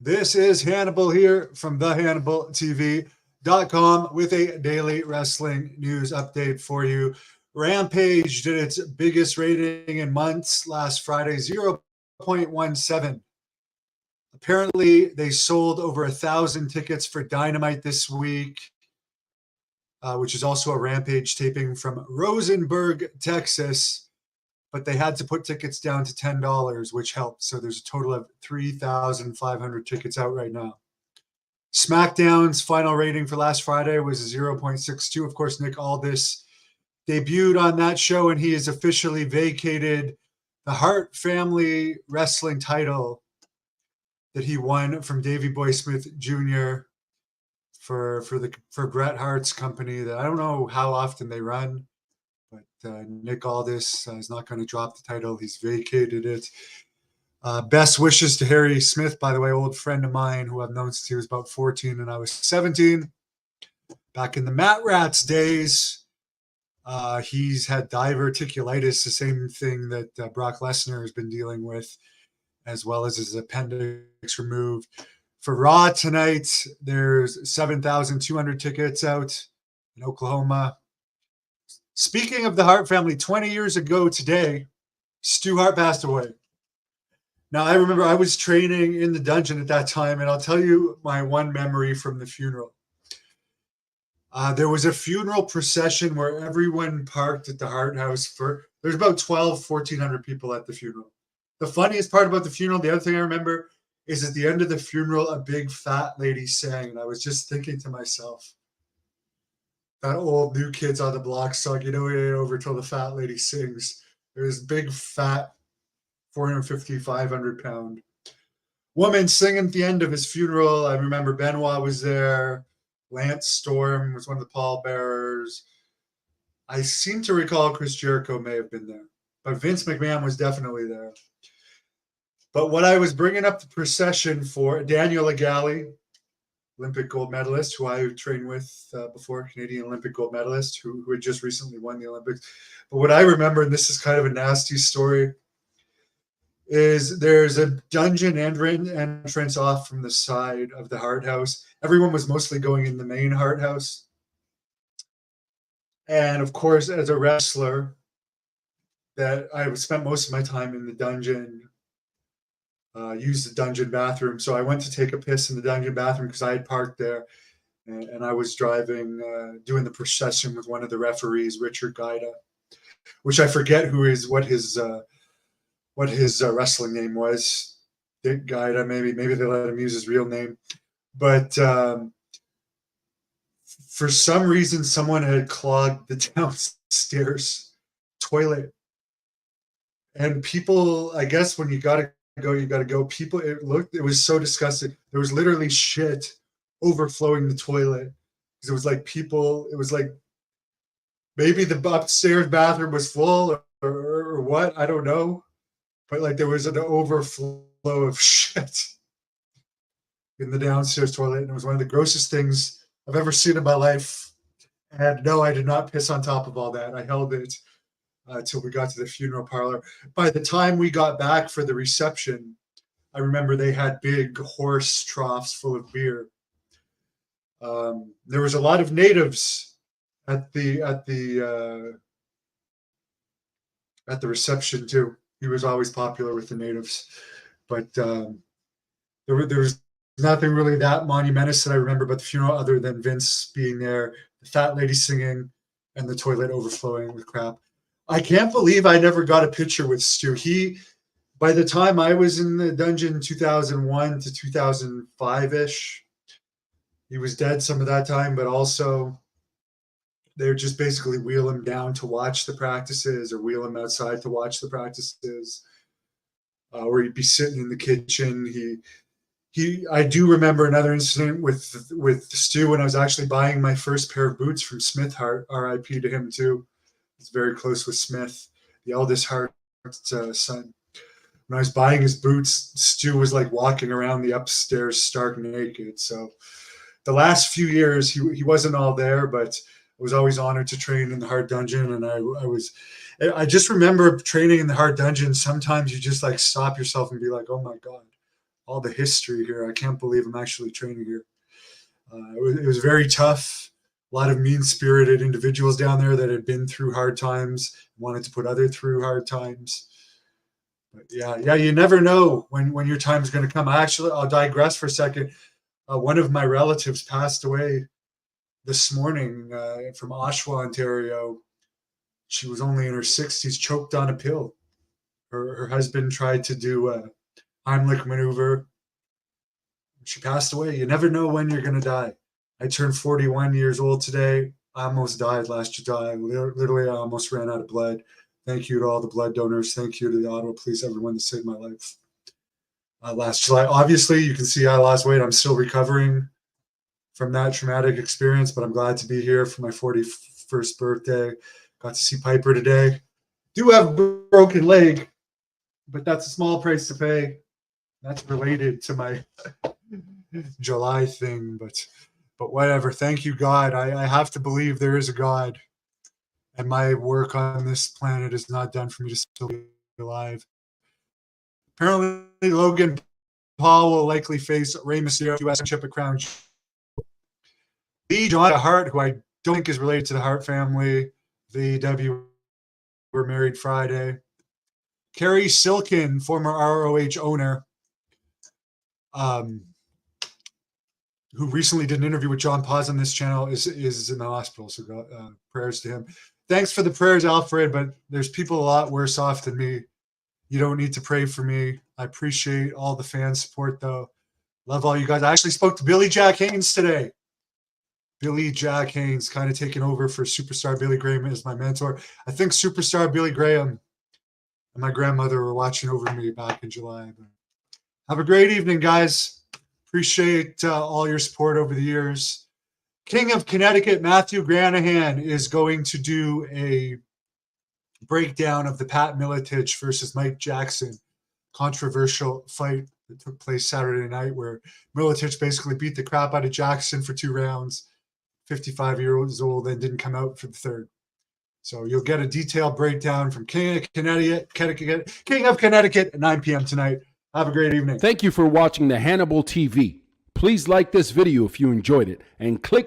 This is Hannibal here from thehannibaltv.com with a daily wrestling news update for you. Rampage did its biggest rating in months last Friday, 0.17. Apparently, they sold over 1,000 tickets for Dynamite this week, which is also a Rampage taping from Rosenberg, Texas. But they had to put tickets down to $10, which helped. So there's a total of 3,500 tickets out right now. SmackDown's final rating for last Friday was 0.62. Of course, Nick Aldis debuted on that show, and he has officially vacated the Hart family wrestling title that he won from Davey Boy Smith Jr. for Bret Hart's company that I don't know how often they run. But Nick Aldis is not going to drop the title. He's vacated it. Best wishes to Harry Smith, by the way, old friend of mine who I've known since he was about 14 and I was 17. Back in the Matt Rats days, he's had diverticulitis, the same thing that Brock Lesnar has been dealing with, as well as his appendix removed. For Raw tonight, there's 7,200 tickets out in Oklahoma. Speaking of the Hart family, 20 years ago today, Stu Hart passed away. Now, I remember I was training in the dungeon at that time, and I'll tell you my one memory from the funeral. There was a funeral procession where everyone parked at the Hart house. There's about 1,400 people at the funeral. The funniest part about the funeral, the other thing I remember, is at the end of the funeral, a big fat lady sang, and I was just thinking to myself, that old New Kids on the Block song, you know, it ain't over till the fat lady sings. There's big, fat, 450, 500-pound woman singing at the end of his funeral. I remember Benoit was there. Lance Storm was one of the pallbearers. I seem to recall Chris Jericho may have been there, but Vince McMahon was definitely there. But what I was bringing up the procession for, Daniel Legale, Olympic gold medalist, who I trained with before, Canadian Olympic gold medalist, who had just recently won the Olympics. But what I remember, and this is kind of a nasty story, is there's a dungeon entrance off from the side of the Hart House. Everyone was mostly going in the main Hart House. And of course, as a wrestler, that I spent most of my time in the dungeon, used the dungeon bathroom. So I went to take a piss in the dungeon bathroom because I had parked there. And I was driving, doing the procession with one of the referees, Richard Gaida, which I forget what his wrestling name was. Dick Gaida, maybe they let him use his real name. But for some reason, someone had clogged the downstairs toilet. And people, I guess when you got to go. People, it was so disgusting. There was literally shit overflowing the toilet. Because it was like maybe the upstairs bathroom was full or what, I don't know. But like there was an overflow of shit in the downstairs toilet. And it was one of the grossest things I've ever seen in my life. And no, I did not piss on top of all that. I held it till we got to the funeral parlor. By the time we got back for the reception, I remember they had big horse troughs full of beer. There was a lot of natives at the reception too. He was always popular with the natives, but there was nothing really that monumentous that I remember about the funeral other than Vince being there, the fat lady singing, and the toilet overflowing with crap. I can't believe I never got a picture with Stu. By the time I was in the dungeon 2001 to 2005-ish, he was dead some of that time, but also they would just basically wheel him down to watch the practices or wheel him outside to watch the practices, or he'd be sitting in the kitchen. I do remember another incident with Stu when I was actually buying my first pair of boots from Smith Hart, R.I.P. to him too. He's very close with Smith, the eldest Hart's son. When I was buying his boots, Stu was like walking around the upstairs stark naked. So the last few years, he wasn't all there, but I was always honored to train in the Hart Dungeon. And I just remember training in the Hart Dungeon. Sometimes you just like stop yourself and be like, oh my God, all the history here. I can't believe I'm actually training here. It was very tough. A lot of mean-spirited individuals down there that had been through hard times, wanted to put other through hard times. But yeah, you never know when your time is going to come. I'll digress for a second. One of my relatives passed away this morning from Oshawa, Ontario. She was only in her 60s, choked on a pill. Her husband tried to do a Heimlich maneuver. She passed away. You never know when you're going to die. I turned 41 years old today. I almost died last July. Literally, I almost ran out of blood. Thank you to all the blood donors. Thank you to the Ottawa Police, everyone that saved my life. Last July, obviously, you can see I lost weight. I'm still recovering from that traumatic experience, but I'm glad to be here for my 41st birthday. Got to see Piper today. Do have a broken leg, but that's a small price to pay. That's related to my July thing, but whatever. Thank you, God. I have to believe there is a God, and my work on this planet is not done for me to still be alive. Apparently, Logan Paul will likely face Rey Mysterio U.S. Championship at Crown. Stu Hart, who I don't think is related to the Hart family, the AEW were married Friday. Kerry Silkin, former ROH owner, who recently did an interview with John Paz on this channel, is in the hospital. So prayers to him. Thanks for the prayers, Alfred, but there's people a lot worse off than me. You don't need to pray for me. I appreciate all the fan support, though. Love all you guys. I actually spoke to Billy Jack Haynes today. Billy Jack Haynes kind of taking over for Superstar Billy Graham as my mentor. I think Superstar Billy Graham and my grandmother were watching over me back in July. But have a great evening, guys. Appreciate all your support over the years. King of Connecticut, Matthew Granahan, is going to do a breakdown of the Pat Miletich versus Mike Jackson controversial fight that took place Saturday night, where Miletich basically beat the crap out of Jackson for 2 rounds, 55 years old, and didn't come out for the third. So you'll get a detailed breakdown from King of Connecticut at 9 p.m. tonight. Have a great evening. Thank you for watching the Hannibal TV. Please like this video if you enjoyed it and click